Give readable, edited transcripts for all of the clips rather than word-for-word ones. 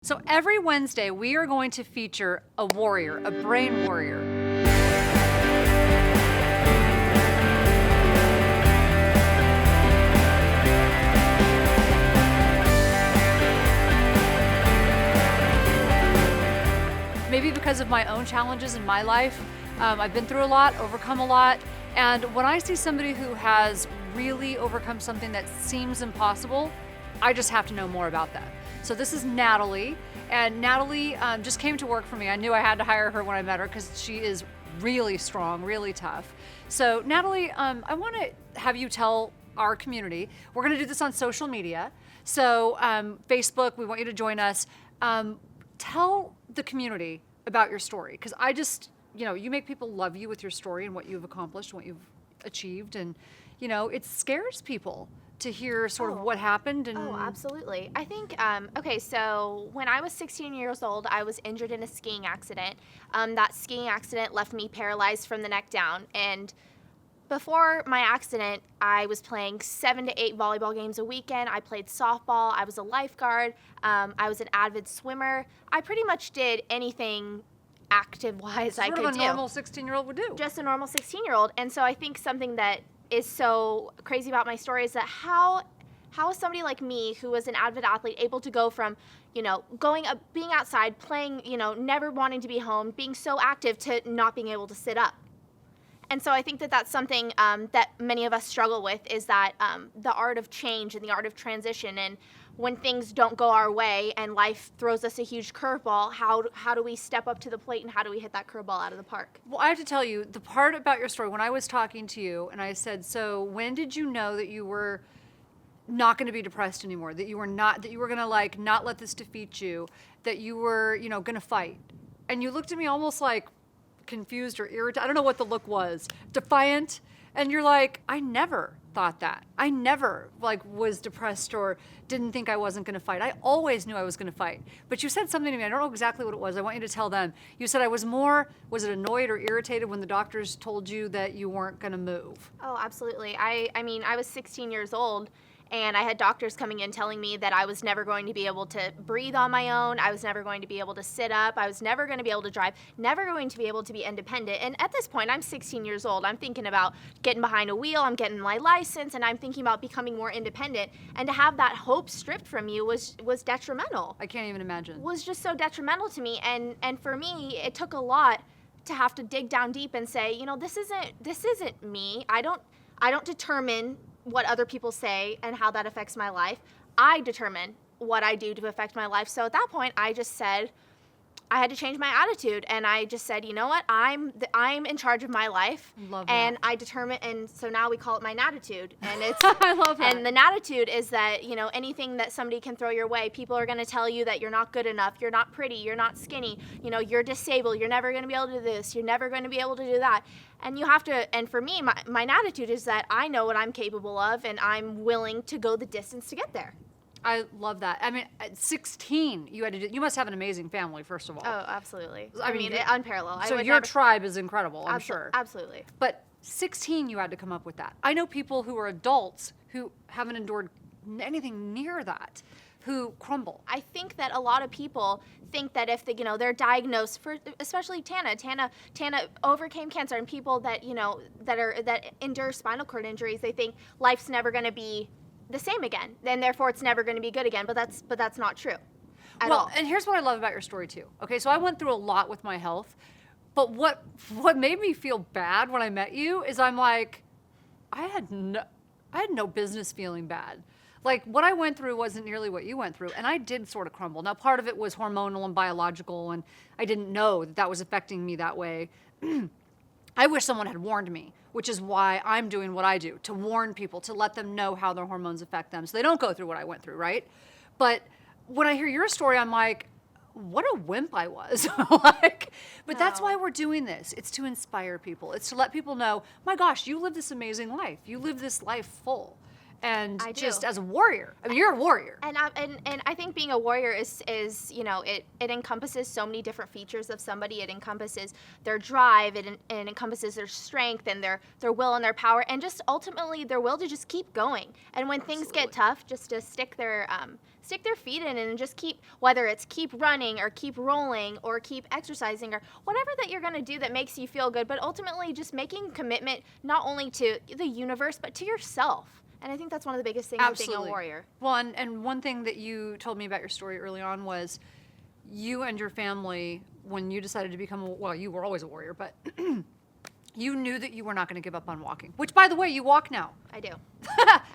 So every Wednesday, we are going to feature a warrior, a brain warrior. Maybe because of my own challenges in my life, I've been through a lot, overcome a lot, and when I see somebody who has really overcome something that seems impossible, I just have to know more about that. So this is Natalie, and Natalie just came to work for me. I knew I had to hire her when I met her because she is really strong, really tough. So Natalie, I want to have you tell our community, we're going to do this on social media. So Facebook, we want you to join us. Tell the community about your story, because I just, you make people love you with your story and what you've accomplished, what you've achieved, and it scares people to hear sort of what happened. And Oh, absolutely. I think, okay, so when I was 16 years old, I was injured in a skiing accident. That skiing accident left me paralyzed from the neck down. And before my accident, I was playing 7 to 8 volleyball games a weekend. I played softball. I was a lifeguard. I was an avid swimmer. I pretty much did anything active-wise I could do. Sort of a normal 16-year-old would do. Just a normal 16-year-old. And so I think something that is so crazy about my story is that how is somebody like me, who was an avid athlete, able to go from, going up, being outside, playing, never wanting to be home, being so active, to not being able to sit up? And so I think that that's something that many of us struggle with, is that the art of change and the art of transition. And when things don't go our way and life throws us a huge curveball, how do we step up to the plate, and how do we hit that curveball out of the park? Well, I have to tell you, the part about your story, when I was talking to you and I said, so when did you know that you were not going to be depressed anymore, that you were going to not let this defeat you, that you were, going to fight? And you looked at me almost like confused or irritated. I don't know what the look was, defiant. And you're like, I never thought that. I never was depressed or didn't think I wasn't going to fight. I always knew I was going to fight. But you said something to me. I don't know exactly what it was. I want you to tell them. You said I was was it annoyed or irritated when the doctors told you that you weren't going to move? Oh, absolutely. I mean, I was 16 years old, and I had doctors coming in telling me that I was never going to be able to breathe on my own. I was never going to be able to sit up. I was never going to be able to drive, never going to be able to be independent. And at this point, I'm 16 years old. I'm thinking about getting behind a wheel. I'm getting my license, and I'm thinking about becoming more independent. And to have that hope stripped from you was detrimental. I can't even imagine. Was just so detrimental to me. And for me, it took a lot to have to dig down deep and say, this isn't me. I don't determine what other people say and how that affects my life. I determine what I do to affect my life. So at that point, I just said I had to change my attitude, and I just said, you know what, I'm in charge of my life. Love that. And I determine, and so now we call it my natitude. And it's I love that. And the natitude is that, anything that somebody can throw your way, people are going to tell you that you're not good enough, you're not pretty, you're not skinny, you're disabled, you're never going to be able to do this, you're never going to be able to do that. And you have to, and for me, my attitude is that I know what I'm capable of, and I'm willing to go the distance to get there. I love that. I mean, at 16, you must have an amazing family, first of all. Oh, absolutely. I mean, unparalleled. So your tribe is incredible, I'm sure. Absolutely. But 16, you had to come up with that. I know people who are adults who haven't endured anything near that, who crumble. I think that a lot of people think that if they're diagnosed, especially Tana overcame cancer, and people that that endure spinal cord injuries, they think life's never going to be the same again, and therefore it's never going to be good again. But that's not true at all. And here's what I love about your story too. Okay, so I went through a lot with my health, but what made me feel bad when I met you is I'm like, I had no business feeling bad. Like, what I went through wasn't nearly what you went through, and I did sort of crumble. Now, part of it was hormonal and biological, and I didn't know that was affecting me that way. I wish someone had warned me, which is why I'm doing what I do, to warn people, to let them know how their hormones affect them so they don't go through what I went through, right? But when I hear your story, I'm like, what a wimp I was. But that's why we're doing this. It's to inspire people. It's to let people know, my gosh, you live this amazing life. You live this life full. and I do. just as a warrior. I mean, you're a warrior. And I think being a warrior is it encompasses so many different features of somebody. It encompasses their drive, it encompasses their strength and their will and their power, and just ultimately their will to just keep going. And when things get tough, just to stick their feet in and just keep, whether it's keep running or keep rolling or keep exercising or whatever that you're going to do that makes you feel good, but ultimately just making commitment not only to the universe but to yourself. And I think that's one of the biggest things of being a warrior. Well, and one thing that you told me about your story early on was you and your family, when you decided to become you were always a warrior, but you knew that you were not going to give up on walking, which, by the way, you walk now. I do.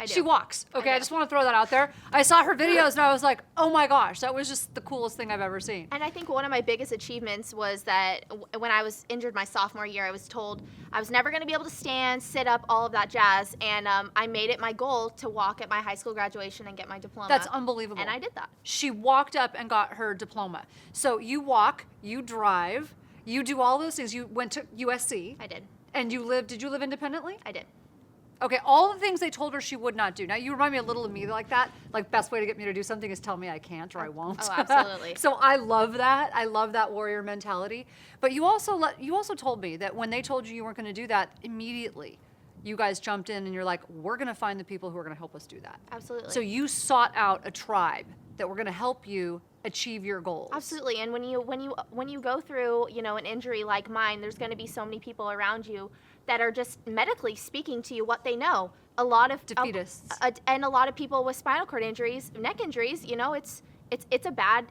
She walks. Okay, I just want to throw that out there. I saw her videos and I was like, oh my gosh, that was just the coolest thing I've ever seen. And I think one of my biggest achievements was that when I was injured my sophomore year, I was told I was never going to be able to stand, sit up, all of that jazz. And I made it my goal to walk at my high school graduation and get my diploma. That's unbelievable. And I did that. She walked up and got her diploma. So you walk, you drive, you do all those things. You went to USC. I did. And did you live independently? I did. Okay, all the things they told her she would not do. Now, you remind me a little of me like that. Like, best way to get me to do something is tell me I can't or I won't. Oh, absolutely. So I love that. I love that warrior mentality. But you also told me that when they told you weren't going to do that, immediately you guys jumped in and you're like, we're going to find the people who are going to help us do that. Absolutely. So you sought out a tribe that were going to help you achieve your goals. Absolutely. And when you go through, an injury like mine, there's going to be so many people around you that are just medically speaking to you what they know. A lot of defeatists. And a lot of people with spinal cord injuries, neck injuries, it's a bad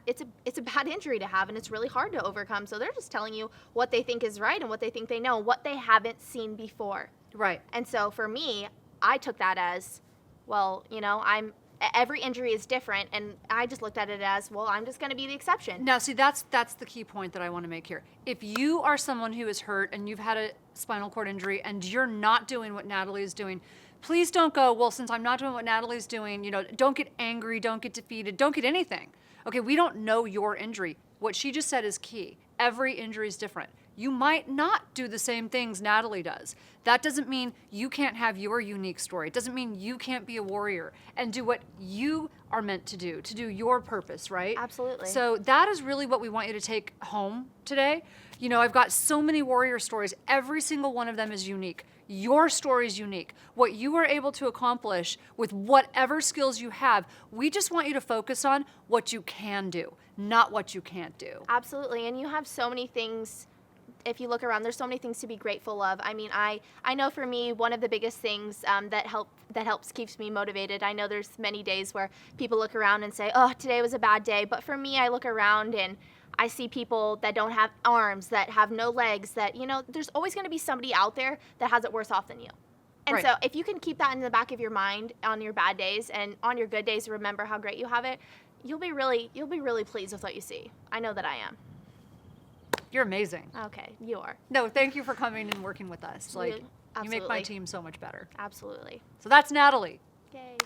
injury to have, and it's really hard to overcome. So they're just telling you what they think is right and what they think they know, what they haven't seen before. Right. And so for me, I took that as, well, every injury is different, and I just looked at it as, well, I'm just going to be the exception. Now, see, that's the key point that I want to make here. If you are someone who is hurt and you've had a spinal cord injury and you're not doing what Natalie is doing, please don't go, well, since I'm not doing what Natalie's doing, don't get angry, don't get defeated, don't get anything. Okay, we don't know your injury. What she just said is key. Every injury is different. You might not do the same things Natalie does. That doesn't mean you can't have your unique story. It doesn't mean you can't be a warrior and do what you are meant to do your purpose, right? Absolutely. So that is really what we want you to take home today. I've got so many warrior stories. Every single one of them is unique. Your story is unique. What you were able to accomplish with whatever skills you have, we just want you to focus on what you can do, not what you can't do. Absolutely. And you have so many things. If you look around, there's so many things to be grateful of. I mean, I know for me, one of the biggest things that helps keeps me motivated. I know there's many days where people look around and say, oh, today was a bad day. But for me, I look around and I see people that don't have arms, that have no legs, that, there's always going to be somebody out there that has it worse off than you. And Right. So if you can keep that in the back of your mind on your bad days, and on your good days, remember how great you have it, you'll be really pleased with what you see. I know that I am. You're amazing. Okay, you are. No, thank you for coming and working with us. You You make my absolutely. team so much better. Absolutely. So that's Natalie. Yay.